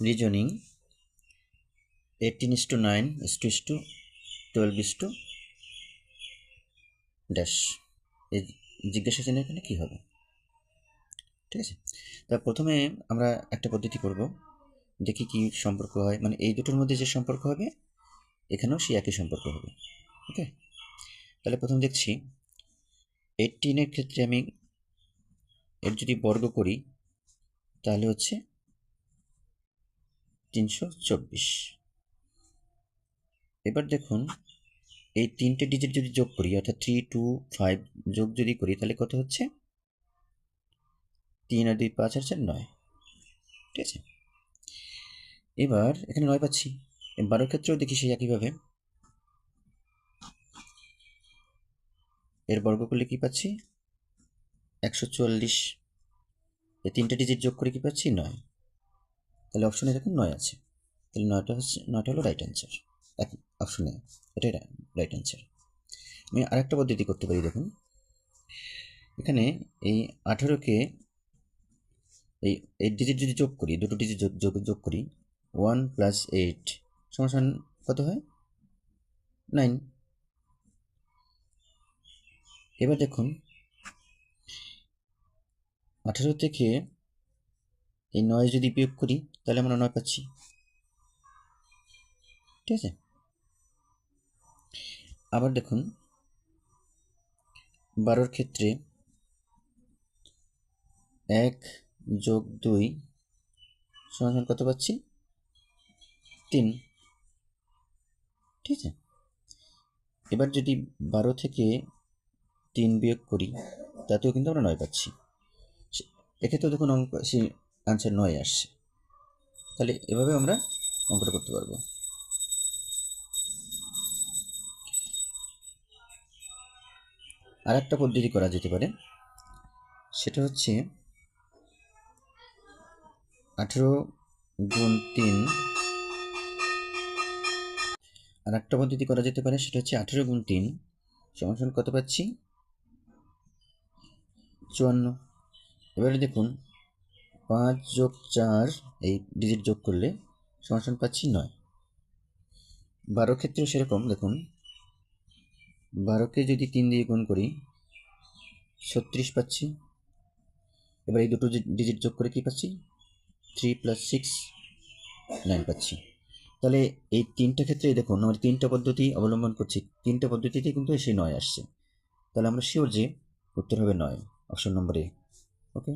Reasoning 18:9:12:. Dash এই জিজ্ঞাসা চিহ্ন এখানে কী হবে? ঠিক আছে, তা প্রথমে আমরা একটা পদ্ধতি করব, দেখি কি সম্পর্ক হয়, মানে এই দুটোর মধ্যে যে সম্পর্ক হবে এখানেও সেই একই সম্পর্ক হবে। ওকে, তাহলে প্রথম দেখছি 18-এর ক্ষেত্রে আমি এর যদি বর্গ করি তাহলে হচ্ছে 324। এবার দেখুন এই তিনটে ডিজিট যদি যোগ করি, অর্থাৎ 3, 2, 5 যোগ যদি করি তাহলে কত হচ্ছে? 3 আর 2 5 আর 4 9। ঠিক আছে, এবার এখানে 9 পাচ্ছি। 12-এর ক্ষেত্রেও দেখি সেই একইভাবে, এর বর্গ করলে কি পাচ্ছি? 144। এই তিনটে ডিজিট যোগ করে কি পাচ্ছি? 9। তাহলে অপশনে দেখুন 9 আছে, তাহলে 9টা হলো রাইট অ্যান্সার। অপশনে এটাই রাইট অ্যান্সার। আমি আরেকটা পদ্ধতি করতে পারি, দেখুন এখানে এই 18কে এই ডিজিট যদি যোগ করি, দুটো ডিজিট যোগ করি, 1 + 8 সমান কত হয়? 9। এবার দেখুন 18 থেকে এই 9 যদি বিয়োগ করি তাহলে আমরা 9 পাচ্ছি। ঠিক আছে, আবার দেখুন 12-র ক্ষেত্রে 1 + 2 সমান কত পাচ্ছি? 3। ঠিক আছে, এবার যদি 12 থেকে 3 বিয়োগ করি তাতেও কিন্তু আমরা 9 পাচ্ছি। এক্ষেত্রেও দেখুন সেই আনসার 9 আসছে। তাহলে এভাবে আমরা অঙ্কটা করতে পারবো। আর একটা পদ্ধতি করা যেতে পারে, সেটা হচ্ছে 18 × 3। আর একটা পদ্ধতি করা যেতে পারে, সেটা হচ্ছে 18 × 3 সমান কত পাচ্ছি? 54। এবারে দেখুন 5 + 4 এই ডিজিট যোগ করলে সমান পাচ্ছি 9। 12-র ক্ষেত্রেও সেরকম, দেখুন 12কে যদি 3 দিয়ে গুণ করি 36 পাচ্ছি। এবার এই দুটো ডিজিট যোগ করে কি পাচ্ছি? 3 + 6 9 পাচ্ছি। তাহলে এই তিনটা ক্ষেত্রেই দেখুন আমরা তিনটা পদ্ধতি অবলম্বন করছি, তিনটা পদ্ধতিতেই কিন্তু সেই 9 আসছে। তাহলে আমরা শিওর যে উত্তর হবে 9, অপশন নম্বর এ। ওকে।